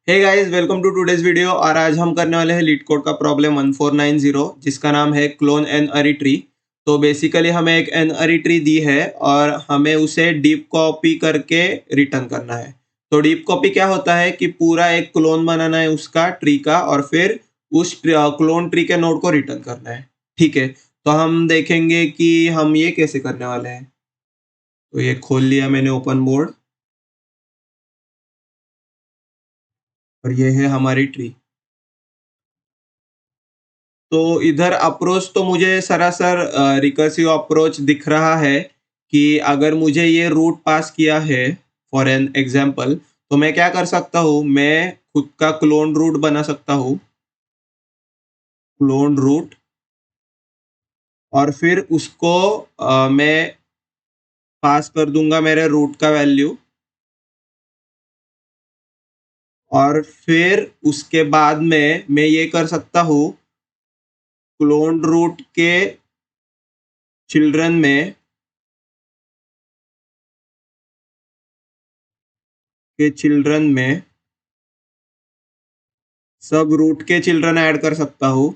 Hey guys, welcome to today's video. और आज हम करने वाले हैं लीड कोड का प्रॉब्लम 1490 जिसका नाम है क्लोन एन अरी ट्री। तो बेसिकली हमें एक एन अरी ट्री दी है और हमें उसे डीप कॉपी करके रिटर्न करना है। तो डीप कॉपी क्या होता है कि पूरा एक क्लोन बनाना है उसका ट्री का और फिर उस क्लोन ट्री के नोड को रिटर्न करना है। ठीक है, तो हम देखेंगे कि हम ये कैसे करने वाले हैं। तो ये खोल लिया मैंने ओपन बोर्ड और ये है हमारी ट्री। तो इधर अप्रोच तो मुझे सरासर रिकर्सिव अप्रोच दिख रहा है कि अगर मुझे ये रूट पास किया है फॉर एन एग्जांपल, तो मैं क्या कर सकता हूँ, मैं खुद का क्लोन रूट बना सकता हूँ। क्लोन रूट और फिर उसको मैं पास कर दूंगा मेरे रूट का वैल्यू। और फिर उसके बाद में मैं ये कर सकता हूँ, क्लोन रूट चिल्ड्रन के चिल्ड्रन में सब रूट के चिल्ड्रन ऐड कर सकता हूँ।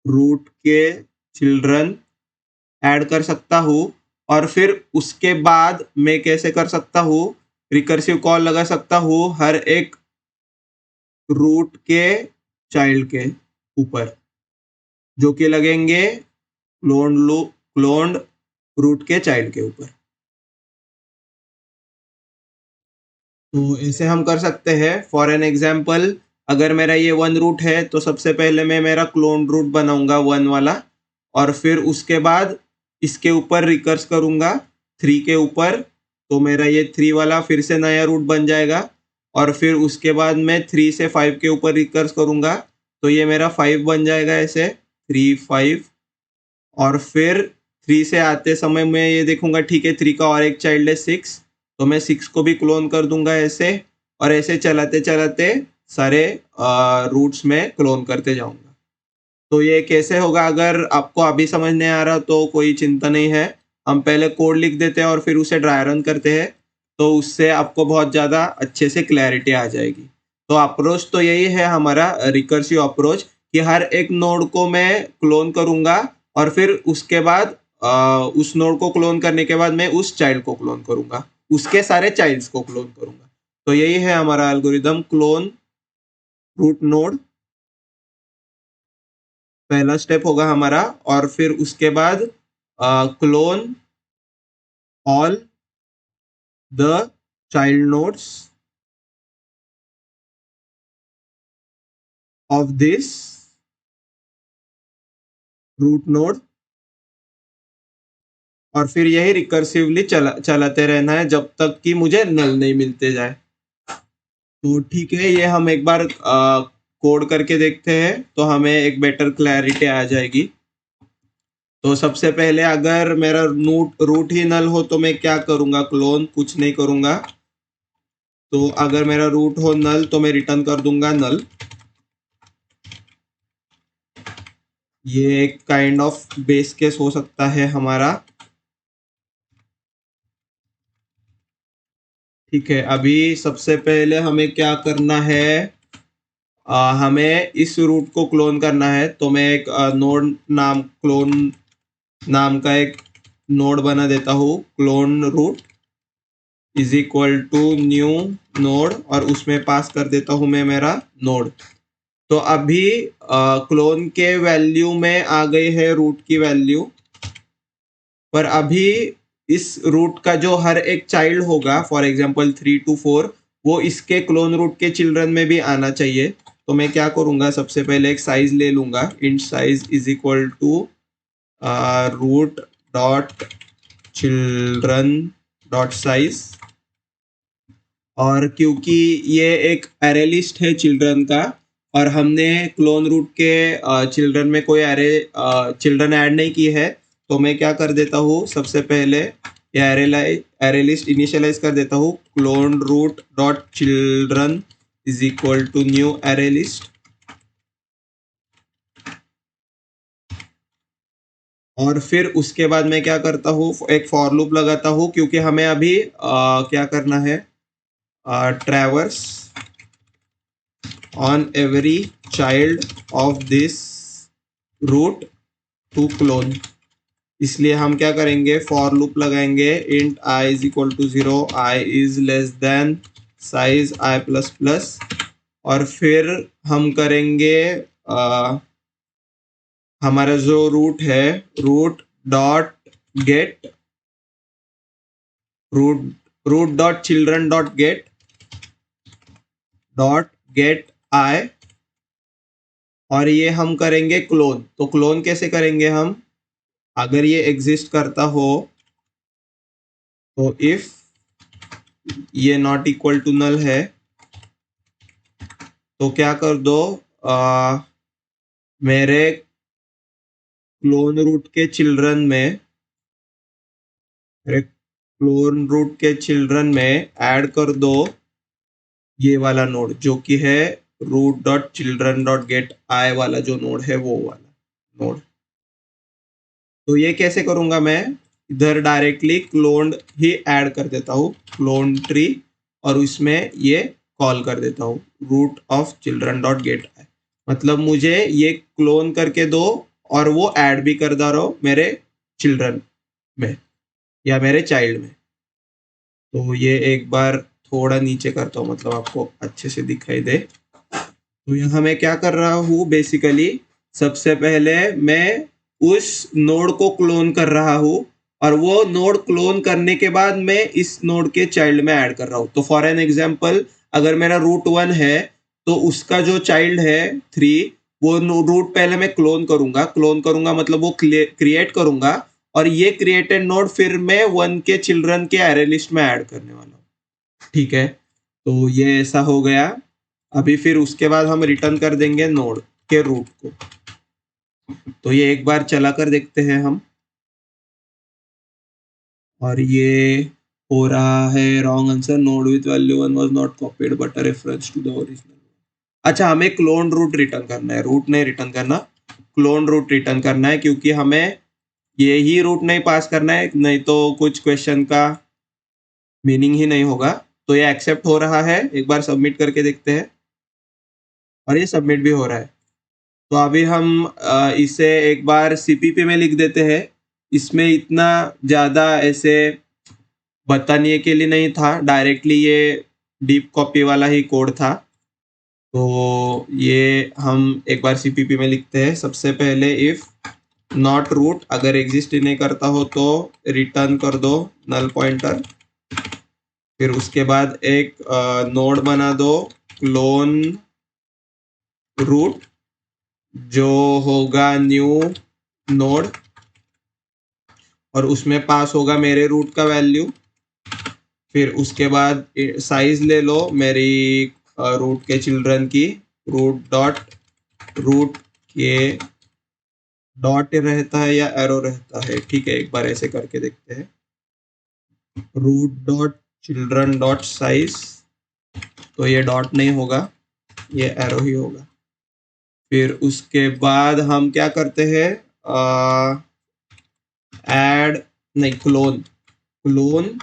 रूट के चिल्ड्रन ऐड कर सकता हूँ और फिर उसके बाद मैं कैसे कर सकता हूँ, रिकर्सिव कॉल लगा सकता हूँ हर एक रूट के चाइल्ड के ऊपर, जो कि लगेंगे क्लोन्ड रूट के चाइल्ड के ऊपर। तो इसे हम कर सकते हैं फॉर एन एग्जाम्पल। अगर मेरा ये वन रूट है तो सबसे पहले मैं मेरा क्लोन रूट बनाऊंगा वन वाला, और फिर उसके बाद इसके ऊपर रिकर्स करूंगा थ्री के ऊपर। तो मेरा ये थ्री वाला फिर से नया रूट बन जाएगा। और फिर उसके बाद मैं थ्री से फाइव के ऊपर रिकर्स करूंगा, तो ये मेरा फाइव बन जाएगा ऐसे, थ्री फाइव। और फिर थ्री से आते समय मैं ये देखूंगा, ठीक है थ्री का और एक चाइल्ड है सिक्स, तो मैं सिक्स को भी क्लोन कर दूंगा ऐसे। और ऐसे चलाते चलाते सारे रूट्स में क्लोन करते जाऊंगा। तो ये कैसे होगा, अगर आपको अभी समझ नहीं आ रहा तो कोई चिंता नहीं है। हम पहले कोड लिख देते हैं और फिर उसे ड्राई रन करते हैं, तो उससे आपको बहुत ज़्यादा अच्छे से क्लैरिटी आ जाएगी। तो अप्रोच तो यही है हमारा रिकर्सिव अप्रोच, कि हर एक नोड को मैं क्लोन करूंगा और फिर उसके बाद उस नोड को क्लोन करने के बाद मैं उस चाइल्ड को क्लोन करूंगा, उसके सारे चाइल्ड्स को क्लोन करूंगा। तो यही है हमारा एल्गोरिदम, क्लोन रूट नोड पहला स्टेप होगा हमारा। और फिर उसके बाद clone all the child nodes of this root node, और फिर यही रिकर्सिवली चलाते रहना है जब तक कि मुझे नल नहीं मिलते जाए। तो ठीक है, ये हम एक बार कोड करके देखते हैं तो हमें एक बेटर क्लैरिटी आ जाएगी। तो सबसे पहले अगर मेरा रूट ही नल हो तो मैं क्या करूंगा, क्लोन कुछ नहीं करूंगा। तो अगर मेरा रूट हो नल तो मैं रिटर्न कर दूंगा नल। ये एक काइंड ऑफ बेस केस हो सकता है हमारा। ठीक है, अभी सबसे पहले हमें क्या करना है, हमें इस रूट को क्लोन करना है। तो मैं एक नोड नाम क्लोन नाम का एक नोड बना देता हूँ, clone root is equal to new node, और उसमें पास कर देता हूँ मैं मेरा नोड। तो अभी क्लोन के वैल्यू में आ गई है रूट की वैल्यू, पर अभी इस रूट का जो हर एक चाइल्ड होगा, फॉर एग्जांपल 3 to 4, वो इसके क्लोन रूट के चिल्ड्रन में भी आना चाहिए। तो मैं क्या करूंगा, सबसे पहले एक साइज ले लूंगा, int size is equal to root dot children dot size. और क्योंकि ये एक अरे लिस्ट है चिल्ड्रन का, और हमने क्लोन रूट के चिल्ड्रन में कोई अरे चिल्ड्रन ऐड नहीं की है, तो मैं क्या कर देता हूँ, सबसे पहले ये अरे लिस्ट इनिशियलाइज कर देता हूँ, clone root dot children is equal to new array list. और फिर उसके बाद मैं क्या करता हूँ, एक फॉर लूप लगाता हूँ, क्योंकि हमें अभी क्या करना है, traverse on every child of this root to clone. इसलिए हम क्या करेंगे, फॉर लूप लगाएंगे, int i is equal to 0, i is less than size i plus plus, और फिर हम करेंगे हमारा जो रूट है, root dot get, root root dot children dot get i, और ये हम करेंगे क्लोन। तो क्लोन कैसे करेंगे हम, अगर ये एग्जिस्ट करता हो तो इफ ये नॉट इक्वल टू नल है तो क्या कर दो, मेरे क्लोन रूट के चिल्ड्रन में, मेरे क्लोन रूट के चिल्ड्रन में ऐड कर दो ये वाला नोड, जो कि है root dot children dot get i वाला जो नोड है, वो वाला नोड। तो ये कैसे करूंगा मैं, इधर डायरेक्टली क्लोन ही ऐड कर देता हूँ, क्लोन ट्री, और उसमें ये कॉल कर देता हूँ root of children dot get i. मतलब मुझे ये क्लोन करके दो और वो ऐड भी कर दो रहो मेरे चिल्ड्रन में या मेरे चाइल्ड में। तो ये एक बार थोड़ा नीचे करता हूँ, मतलब आपको अच्छे से दिखाई दे। तो यहाँ मैं क्या कर रहा हूँ, बेसिकली सबसे पहले मैं उस नोड को क्लोन कर रहा हूँ, और वो नोड क्लोन करने के बाद मैं इस नोड के चाइल्ड में ऐड कर रहा हूँ। तो फॉर एन एग्जांपल, अगर मेरा रूट 1 है तो उसका जो चाइल्ड है 3, वो रूट पहले मैं क्लोन करूंगा मतलब वो क्रिएट करूंगा, और ये क्रिएटेड नोड फिर मैं 1 के चिल्ड्रन के एरे लिस्ट में ऐड करने वाला हूँ। ठीक है, तो ये ऐसा हो गया। अभी फिर उसके बाद हम रिटर्न कर देंगे नोड के रूट को। तो ये एक बार चला कर देखते हैं हम, और ये हो रहा है wrong answer, node with value 1 was not copied but a reference to the original. अच्छा, हमें क्लोन रूट रिटर्न करना है, रूट नहीं रिटर्न करना, क्लोन रूट रिटर्न करना है, क्योंकि हमें ये ही रूट नहीं पास करना है, नहीं तो कुछ क्वेश्चन का मीनिंग ही नहीं होगा। तो ये एक्सेप्ट हो रहा है, एक बार सबमिट करके देखते हैं, और ये सबमिट भी हो रहा है। तो अभी हम इसे एक बार सीपीपी में लिख देते हैं। इसमें इतना ज़्यादा ऐसे बताने के लिए नहीं था, डायरेक्टली ये डीप कॉपी वाला ही कोड था। तो ये हम एक बार सीपीपी में लिखते हैं। सबसे पहले इफ नॉट रूट अगर एग्जिस्ट ही नहीं करता हो तो रिटर्न कर दो नल पॉइंटर। फिर उसके बाद एक नोड बना दो क्लोन रूट, जो होगा न्यू नोड, और उसमें पास होगा मेरे रूट का वैल्यू। फिर उसके बाद साइज ले लो मेरी रूट के चिल्ड्रन की, रूट के डॉट रहता है या एरो रहता है, ठीक है, एक बार ऐसे करके देखते हैं, root dot children dot size. तो ये डॉट नहीं होगा, ये एरो ही होगा। फिर उसके बाद हम क्या करते हैं, ऐड नहीं, clone clone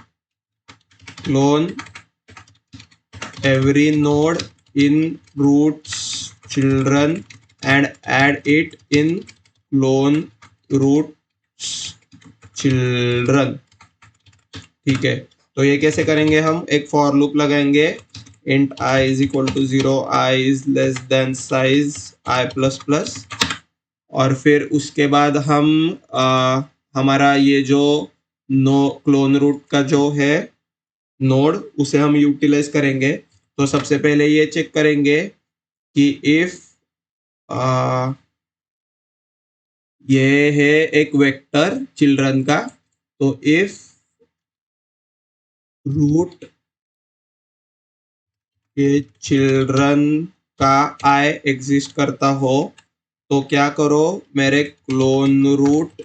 every node in roots children and add it in clone roots children। ठीक है, तो ये कैसे करेंगे, हम एक फॉर लूप लगाएंगे, int I is equal to 0, I is less than size I plus plus, और फिर उसके बाद हम हमारा ये जो क्लोन रूट का जो है नोड, उसे हम यूटिलाइज करेंगे। तो सबसे पहले ये चेक करेंगे कि इफ ये है एक वेक्टर चिल्ड्रन का, तो इफ रूट के चिल्ड्रन का आई एग्जिस्ट करता हो तो क्या करो, मेरे क्लोन रूट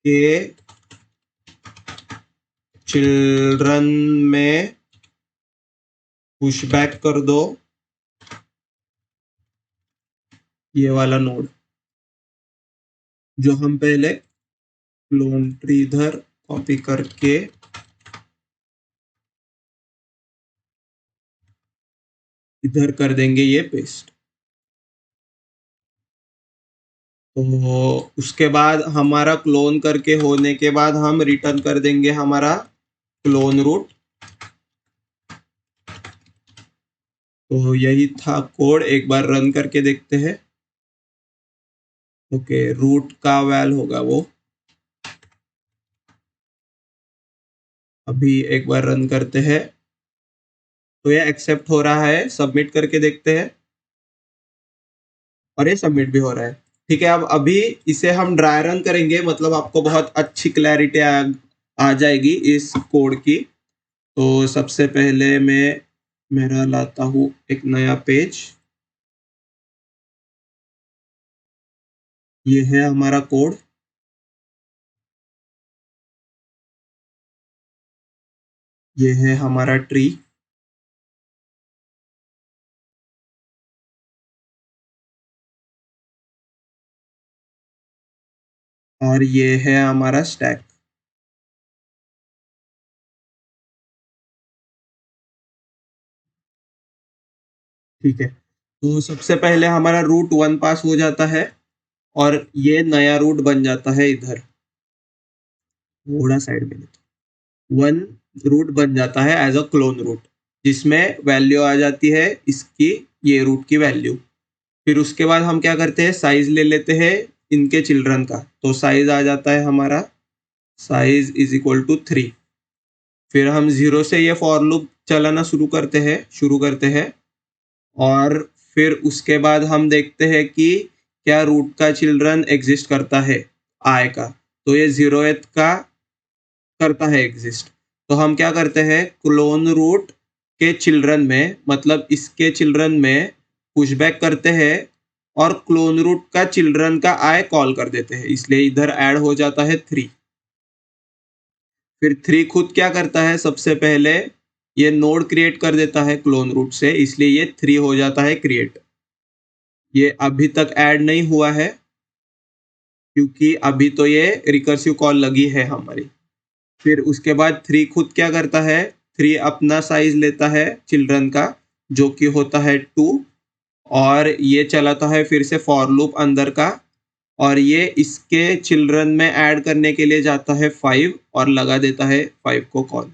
के चिल्ड्रन में पुशबैक कर दो ये वाला नोड। जो हम पहले क्लोन ट्री इधर कॉपी करके इधर कर देंगे ये पेस्ट। तो उसके बाद हमारा क्लोन करके होने के बाद हम रिटर्न कर देंगे हमारा क्लोन रूट। तो यही था कोड, एक बार रन करके देखते हैं। ओके, रूट का वैल होगा वो। अभी एक बार रन करते हैं तो ये एक्सेप्ट हो रहा है, सबमिट करके देखते हैं और ये सबमिट भी हो रहा है। ठीक है, अब अभी इसे हम ड्राई रन करेंगे, मतलब आपको बहुत अच्छी क्लैरिटी आ जाएगी इस कोड की। तो सबसे पहले मैं मेरा लाता हूँ एक नया पेज। ये है हमारा कोड। ये है हमारा ट्री। और ये है हमारा स्टैक। ठीक है, तो सबसे पहले हमारा रूट 1 पास हो जाता है और ये नया रूट बन जाता है इधर, थोड़ा साइड में। 1 रूट बन जाता है एज अ क्लोन रूट, जिसमें वैल्यू आ जाती है इसकी, ये रूट की वैल्यू। फिर उसके बाद हम क्या करते हैं, साइज ले लेते हैं इनके चिल्ड्रन का। तो साइज आ जाता है हमारा, साइज इज इक्वल टू 3। फिर हम 0 से ये फॉर लूप चलाना शुरू करते हैं और फिर उसके बाद हम देखते हैं कि क्या रूट का चिल्ड्रन एग्जिस्ट करता है आई का। तो ये 0th का करता है एग्जिस्ट। तो हम क्या करते हैं, क्लोन रूट के चिल्ड्रन में, मतलब इसके चिल्ड्रन में पुशबैक करते हैं और क्लोन रूट का चिल्ड्रन का आई कॉल कर देते हैं, इसलिए इधर ऐड हो जाता है 3। फिर 3 खुद क्या करता है, सबसे पहले ये नोड क्रिएट कर देता है क्लोन रूट से, इसलिए ये 3 हो जाता है क्रिएट। ये अभी तक ऐड नहीं हुआ है क्योंकि अभी तो ये रिकर्सिव कॉल लगी है हमारी। फिर उसके बाद 3 खुद क्या करता है, 3 अपना साइज लेता है चिल्ड्रन का, जो कि होता है 2, और ये चलाता है फिर से फॉर लूप अंदर का, और ये इसके चिल्ड्रन में ऐड करने के लिए जाता है 5 और लगा देता है 5 को कॉल।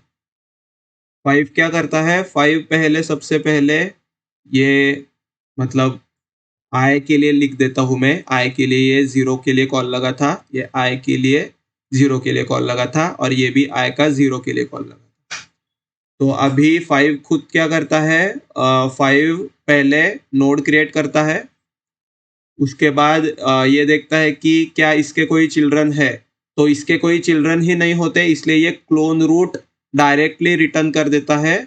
5 क्या करता है, 5 पहले सबसे पहले ये, मतलब आई के लिए लिख देता हूँ मैं, आई के लिए ये 0 के लिए कॉल लगा था, ये आई के लिए 0 के लिए कॉल लगा था, और ये भी आई का 0 के लिए कॉल लगा। तो अभी 5 खुद क्या करता है, 5 पहले नोड क्रिएट करता है। उसके बाद ये देखता है कि क्या इसके कोई चिल्ड्रन है। तो इसके कोई चिल्ड्रन ही नहीं होते, इसलिए ये क्लोन रूट डायरेक्टली रिटर्न कर देता है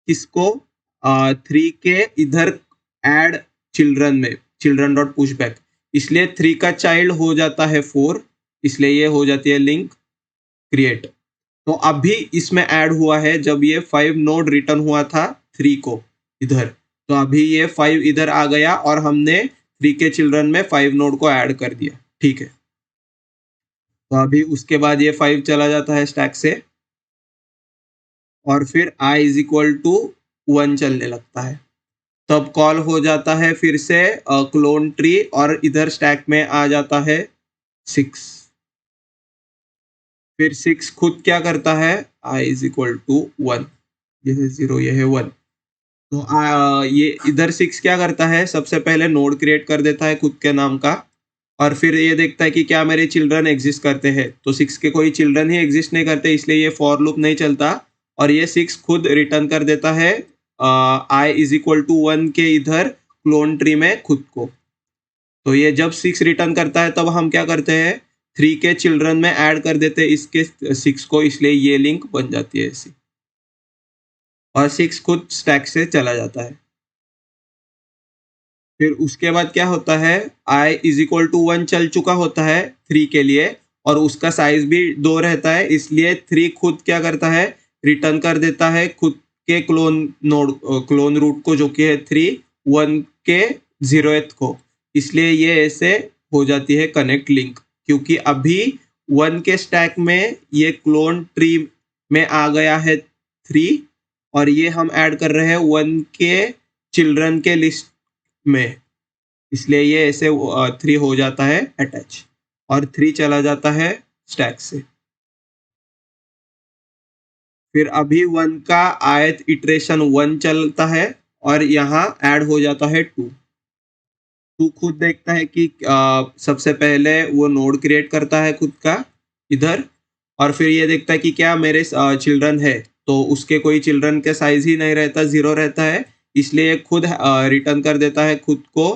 किसको, 3 के इधर ऐड चिल्ड्रन में, चिल्ड्रन डॉट पुश बैक। इसलिए 3 का चाइल्ड हो जाता है 4, इसलिए ये हो जाती है लिंक क्रिएट। तो अभी इसमें ऐड हुआ है जब ये 5 नोड रिटर्न हुआ था 3 को इधर। तो अभी ये 5 इधर आ गया और हमने 3 के चिल्ड्रन में 5 नोड को ऐड कर दिया। ठीक है, तो अभी उसके बाद ये 5 चला जाता है स्टैक से और फिर i इज इक्वल टू 1 चलने लगता है। तब कॉल हो जाता है फिर से क्लोन ट्री, और इधर स्टैक में आ जाता है 6। फिर 6 खुद क्या करता है, i इज इक्वल टू 1, ये है 0, ये है 1। तो ये इधर 6 क्या करता है, सबसे पहले नोड क्रिएट कर देता है खुद के नाम का, और फिर ये देखता है कि क्या मेरे चिल्ड्रन एग्जिस्ट करते हैं। तो 6 के कोई चिल्ड्रन ही एग्जिस्ट नहीं करते, इसलिए ये फॉर लूप नहीं चलता, और ये 6 खुद रिटर्न कर देता है i इज इक्वल टू 1 के इधर क्लोन ट्री में खुद को। तो ये जब 6 रिटर्न करता है तब हम क्या करते हैं, 3 के चिल्ड्रन में ऐड कर देते हैं इसके 6 को, इसलिए ये लिंक बन जाती है ऐसी, और 6 खुद स्टैक से चला जाता है। फिर उसके बाद क्या होता है, i इज इक्वल टू 1 चल चुका होता है 3 के लिए, और उसका साइज भी 2 रहता है, इसलिए 3 खुद क्या करता है, रिटर्न कर देता है खुद के क्लोन रूट को, जो कि है 3 1 के 0th को। इसलिए ये ऐसे हो जाती है कनेक्ट लिंक, क्योंकि अभी 1 के स्टैक में ये क्लोन ट्री में आ गया है 3 और ये हम ऐड कर रहे हैं 1 के चिल्ड्रन के लिस्ट में, इसलिए ये ऐसे 3 हो जाता है अटैच और 3 चला जाता है स्टैक से। फिर अभी 1 का आयत इटरेशन 1 चलता है और यहाँ ऐड हो जाता है 2। तू खुद देखता है कि सबसे पहले वो नोड क्रिएट करता है खुद का इधर, और फिर ये देखता है कि क्या मेरे चिल्ड्रन है, तो उसके कोई चिल्ड्रन के साइज ही नहीं रहता, 0 रहता है, इसलिए ये खुद रिटर्न कर देता है खुद को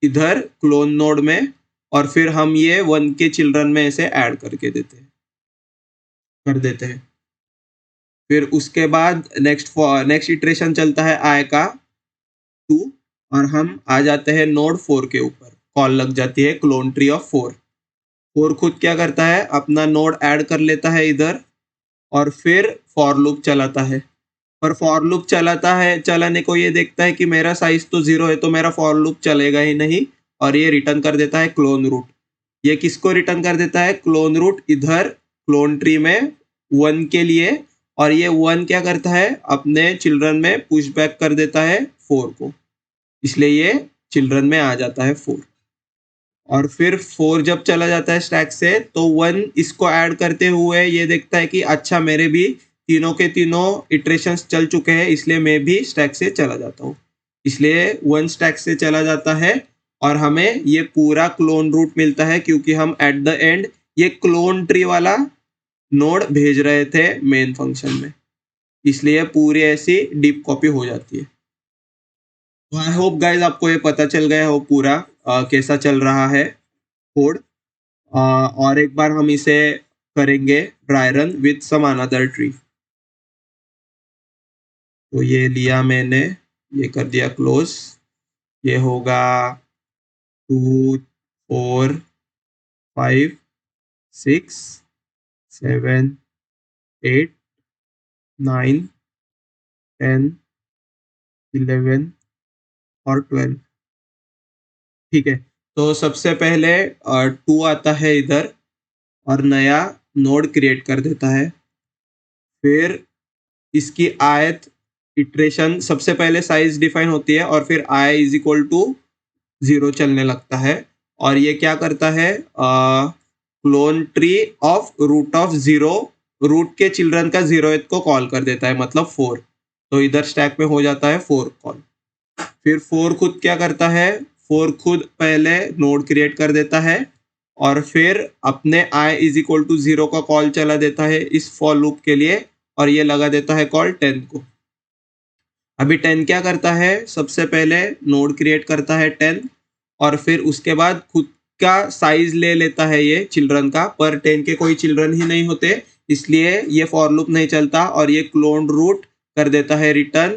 इधर क्लोन नोड में, और फिर हम ये 1 के चिल्ड्रन में ऐसे ऐड करके कर देते हैं। फिर उसके बाद नेक्स्ट इटरेशन चलता है आई का 2 और हम आ जाते हैं नोड 4 के ऊपर, कॉल लग जाती है क्लोन ट्री ऑफ 4। 4 खुद क्या करता है, अपना नोड ऐड कर लेता है इधर और फिर फॉर लूप चलाता है। पर फॉर लूप चलाने को ये देखता है कि मेरा साइज तो 0 है, तो मेरा फॉर लूप चलेगा ही नहीं, और ये रिटर्न कर देता है क्लोन रूट। ये किसको रिटर्न कर देता है, क्लोन रूट इधर क्लोन ट्री में 1 के लिए, और ये 1 क्या करता है, अपने चिल्ड्रन में पुश बैक कर देता है 4 को, इसलिए ये चिल्ड्रन में आ जाता है 4। और फिर 4 जब चला जाता है स्टैक से, तो 1 इसको ऐड करते हुए ये देखता है कि अच्छा मेरे भी तीनों के तीनों इटरेशंस चल चुके हैं, इसलिए मैं भी स्टैक से चला जाता हूँ, इसलिए 1 स्टैक से चला जाता है और हमें ये पूरा क्लोन रूट मिलता है, क्योंकि हम एट द एंड ये क्लोन ट्री वाला नोड भेज रहे थे मेन फंक्शन में, इसलिए पूरी ऐसी डीप कॉपी हो जाती है। तो आई होप गाइज आपको ये पता चल गया हो पूरा कैसा चल रहा है कोड। और एक बार हम इसे करेंगे dry run with some another tree. तो ये लिया मैंने, ये कर दिया क्लोज, ये होगा 2 4 5 6 7 8 9 10 11 और 12। ठीक है, तो सबसे पहले 2 आता है इधर और नया नोड क्रिएट कर देता है। फिर इसकी आयत इटरेशन सबसे पहले साइज डिफाइन होती है और फिर i इज इक्वल टू 0 चलने लगता है, और ये क्या करता है, clone tree of root of 0, root के चिल्ड्रन का 0th को कॉल कर देता है, मतलब 4। तो इधर स्टैक में हो जाता है 4 कॉल। फिर 4 खुद क्या करता है, 4 खुद पहले नोड क्रिएट कर देता है और फिर अपने i इज इक्वल टू 0 का कॉल चला देता है इस फॉर लूप के लिए, और ये लगा देता है कॉल 10 को। अभी 10 क्या करता है, सबसे पहले नोड क्रिएट करता है 10 और फिर उसके बाद खुद का साइज ले लेता है ये चिल्ड्रन का, पर 10 के कोई चिल्ड्रन ही नहीं होते, इसलिए ये फॉर लूप नहीं चलता और ये क्लोन रूट कर देता है रिटर्न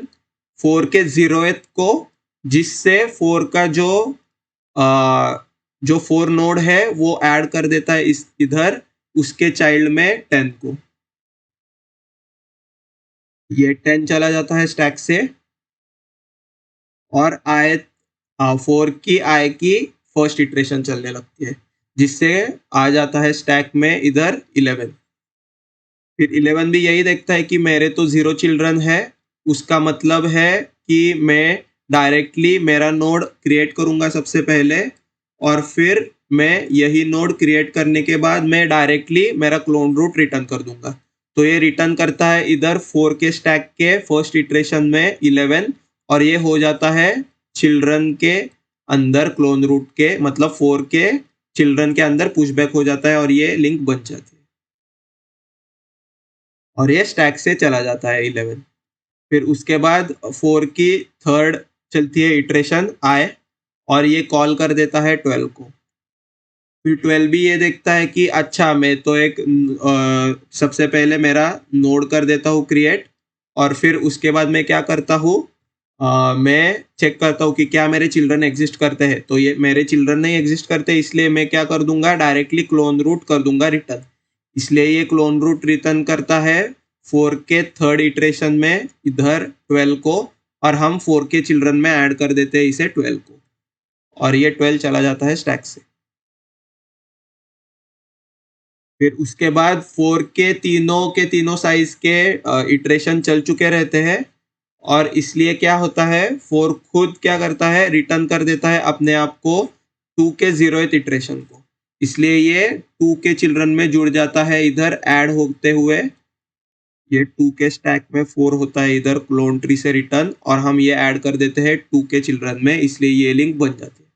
4 के 0th को, जिससे 4 का जो 4 नोड है वो ऐड कर देता है इस इधर उसके चाइल्ड में 10 को। ये 10 चला जाता है स्टैक से और आयत 4 की आई की फर्स्ट इटरेशन चलने लगती है, जिससे आ जाता है स्टैक में इधर 11। फिर 11 भी यही देखता है कि मेरे तो 0 चिल्ड्रन है, उसका मतलब है कि मैं डायरेक्टली मेरा नोड क्रिएट करूंगा सबसे पहले, और फिर मैं यही नोड क्रिएट करने के बाद मैं डायरेक्टली मेरा क्लोन रूट रिटर्न कर दूंगा। तो ये रिटर्न करता है इधर 4 के स्टैक के फर्स्ट इटरेशन में 11, और ये हो जाता है चिल्ड्रन के अंदर क्लोन रूट के, मतलब 4 के चिल्ड्रन के अंदर पुशबैक हो जाता है और ये लिंक बन जाती है और ये स्टैक से चला जाता है 11। फिर उसके बाद 4 की थर्ड चलती है इटरेशन आए और ये कॉल कर देता है 12 को। फिर 12 भी ये देखता है कि अच्छा मैं तो एक सबसे पहले मेरा नोड कर देता हूँ क्रिएट, और फिर उसके बाद मैं क्या करता हूँ, मैं चेक करता हूँ कि क्या मेरे चिल्ड्रन एग्जिस्ट करते हैं। तो ये मेरे चिल्ड्रन नहीं एग्जिस्ट करते, इसलिए मैं क्या कर दूंगा, डायरेक्टली क्लोन रूट कर दूंगा रिटर्न। इसलिए ये क्लोन रूट रिटर्न करता है 4 के थर्ड इटरेशन में इधर 12 को, और हम 4 के चिल्ड्रन में ऐड कर देते हैं इसे 12 को, और ये 12 चला जाता है स्टैक से। फिर उसके बाद 4 के तीनों साइज के इटरेशन चल चुके रहते हैं, और इसलिए क्या होता है, 4 खुद क्या करता है, रिटर्न कर देता है अपने आप को 2 के 0th इटरेशन को। इसलिए ये 2 के चिल्ड्रन में जुड़ जाता है इधर ऐड होते हुए। ये 2 के स्टैक में 4 होता है इधर क्लोन ट्री से रिटर्न, और हम ये ऐड कर देते हैं 2 के चिल्ड्रन में, इसलिए ये लिंक बन जाती है।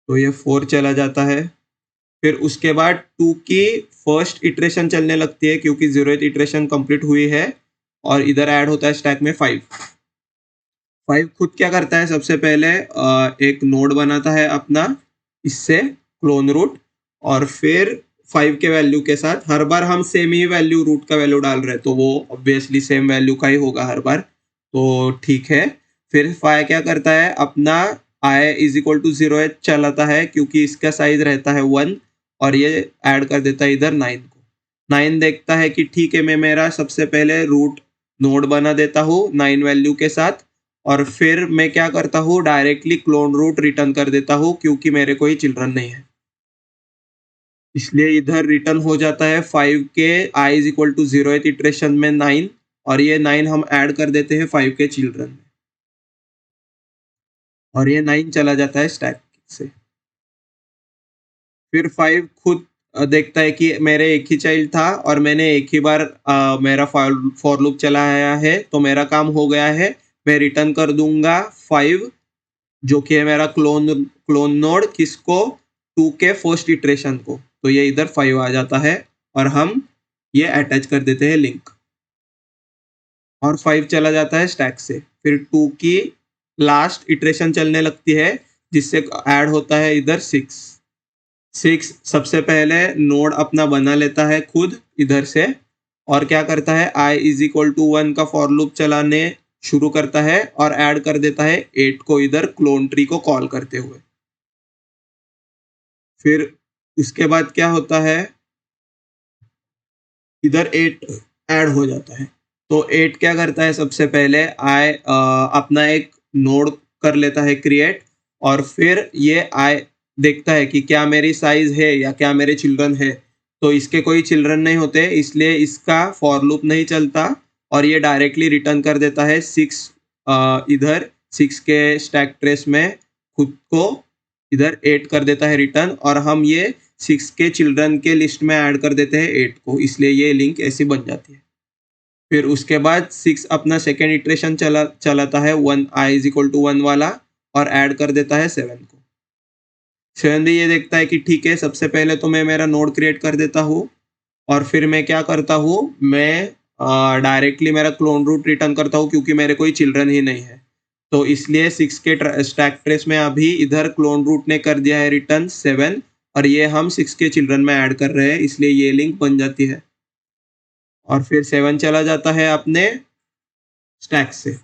तो ये 4 चला जाता है। फिर उसके बाद 2 की फर्स्ट इटरेशन चलने लगती है क्योंकि 0th इटरेशन कंप्लीट हुई है, और इधर ऐड होता है स्टैक में 5। 5 खुद क्या करता है, सबसे पहले एक नोड बनाता है अपना इससे क्लोन रूट, और फिर 5 के वैल्यू के साथ हर बार हम सेम ही वैल्यू रूट का वैल्यू डाल रहे हैं, तो वो ऑब्वियसली सेम वैल्यू का ही होगा हर बार, तो ठीक है। फिर 5 क्या करता है, अपना i इज इक्वल टू 0 चलाता है क्योंकि इसका साइज रहता है 1, और ये ऐड कर देता है इधर 9 को। 9 देखता है कि ठीक है, मैं मेरा सबसे पहले रूट नोड बना देता हूँ 9 वैल्यू के साथ, और फिर मैं क्या करता हूँ, डायरेक्टली क्लोन रूट रिटर्न कर देता हूँ क्योंकि मेरे कोई चिल्ड्रन नहीं है। इसलिए इधर रिटर्न हो जाता है 5 के i is equal to 0th iteration में 9, और ये 9 हम ऐड कर देते हैं 5 के चिल्ड्रन में, और ये 9 चला जाता है स्टैक से। फिर 5 खुद देखता है कि मेरे एक ही चाइल्ड था और मैंने एक ही बार मेरा फॉर लूप चलाया है, तो मेरा काम हो गया है, मैं रिटर्न कर दूंगा 5, जो कि है मेरा क्लोन नोड, किसको, 2 के फर्स्ट इटरेशन को। तो ये इधर 5 आ जाता है, और हम ये अटैच कर देते हैं लिंक, और 5 चला जाता है स्टैक से। फिर 2 की लास्ट इटरेशन चलने लगती है, जिससे ऐड होता है इधर 6। 6 सबसे पहले नोड अपना बना लेता है खुद इधर से, और क्या करता है, i इज इक्वल टू 1 का फॉर लूप चलाने शुरू करता है, और ऐड कर देता है 8 को इधर क्लोन ट्री को कॉल करते हुए। फिर उसके बाद क्या होता है, इधर 8 ऐड हो जाता है। तो 8 क्या करता है, सबसे पहले अपना एक नोड कर लेता है क्रिएट, और फिर ये देखता है कि क्या मेरी साइज है या क्या मेरे चिल्ड्रन है। तो इसके कोई चिल्ड्रन नहीं होते, इसलिए इसका फॉर लूप नहीं चलता, और ये डायरेक्टली रिटर्न कर देता है 6, इधर 6 के स्टैक ट्रेस में खुद को इधर 8 कर देता है रिटर्न, और हम ये 6 के चिल्ड्रन के लिस्ट में ऐड कर देते हैं 8 को, इसलिए ये लिंक ऐसी बन जाती है। फिर उसके बाद 6 अपना सेकेंड इटरेशन चलाता है 1 i इज इक्वल टू 1 वाला, और ऐड कर देता है 7 को। 7 भी ये देखता है कि ठीक है, सबसे पहले तो मैं मेरा नोड क्रिएट कर देता हूँ, और फिर मैं क्या करता हूँ, मैं डायरेक्टली मेरा क्लोन रूट रिटर्न करता हूँ क्योंकि मेरे कोई चिल्ड्रन ही नहीं है। तो इसलिए 6 के स्टैक ट्रेस में अभी इधर क्लोन रूट ने कर दिया है रिटर्न 7, और ये हम 6 के चिल्ड्रन में ऐड कर रहे हैं, इसलिए ये लिंक बन जाती है। और फिर 7 चला जाता है अपने स्टैक से।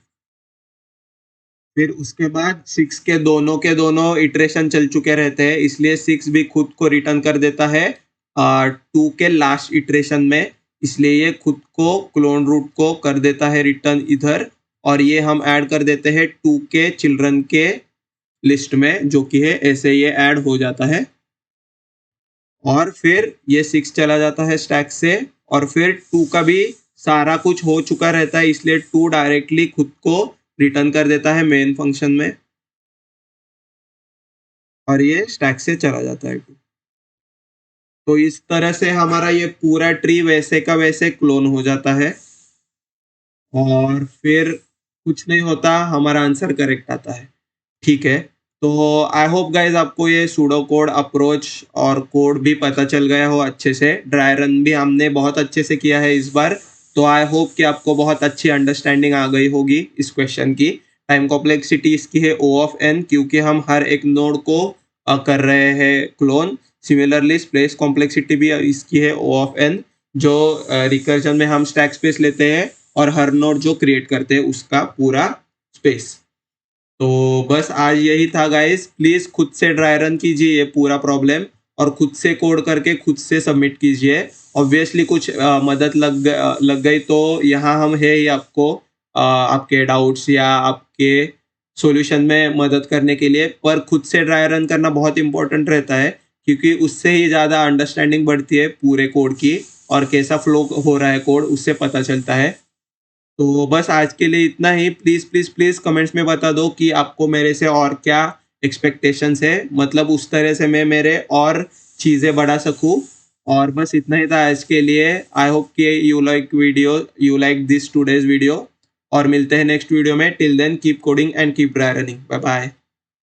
फिर उसके बाद 6 के दोनों इटरेशन चल चुके रहते हैं, इसलिए 6 भी खुद को रिटर्न कर देता है 2 के लास्ट इटरेशन में, इसलिए ये खुद को क्लोन रूट को कर देता है रिटर्न इधर, और ये हम ऐड कर देते हैं 2 के चिल्ड्रन के लिस्ट में, जो कि है ऐसे ये ऐड हो जाता है। और फिर ये 6 चला जाता है स्टैक से, और फिर 2 का भी सारा कुछ हो चुका रहता है, इसलिए 2 डायरेक्टली खुद को रिटर्न कर देता है मेन फंक्शन में, और ये स्टैक से चला जाता है 2। तो इस तरह से हमारा ये पूरा ट्री वैसे का वैसे क्लोन हो जाता है, और फिर कुछ नहीं होता, हमारा आंसर करेक्ट आता है। ठीक है, तो आई होप गाइज आपको ये सूडो कोड अप्रोच और कोड भी पता चल गया हो अच्छे से। ड्राई रन भी हमने बहुत अच्छे से किया है इस बार, तो आई होप कि आपको बहुत अच्छी अंडरस्टैंडिंग आ गई होगी इस क्वेश्चन की। टाइम कॉम्प्लेक्सिटी इसकी है O ऑफ n, क्योंकि हम हर एक नोड को कर रहे हैं क्लोन। सिमिलरली स्पेस कॉम्प्लेक्सिटी भी इसकी है O ऑफ n, जो रिकर्जन में हम स्टैक स्पेस लेते हैं, और हर नोड जो क्रिएट करते हैं उसका पूरा स्पेस। तो बस आज यही था गाइस, प्लीज खुद से ड्राई रन कीजिए ये पूरा प्रॉब्लम, और खुद से कोड करके खुद से सबमिट कीजिए। ऑब्वियसली कुछ मदद लग गई तो यहाँ हम है ही आपको आपके डाउट्स या आपके सॉल्यूशन में मदद करने के लिए, पर खुद से ड्राई रन करना बहुत इंपॉर्टेंट रहता है, क्योंकि उससे ही ज़्यादा अंडरस्टैंडिंग बढ़ती है पूरे कोड की और कैसा फ्लो हो रहा है कोड उससे पता चलता है। तो बस आज के लिए इतना ही। प्लीज़, प्लीज़, प्लीज़ कमेंट्स में बता दो कि आपको मेरे से और क्या एक्सपेक्टेशंस है, मतलब उस तरह से मैं मेरे और चीज़ें बढ़ा सकूँ। और बस इतना ही था आज के लिए। आई होप कि you like this today's video और मिलते हैं नेक्स्ट वीडियो में। Till then keep coding and keep dry running. Bye bye.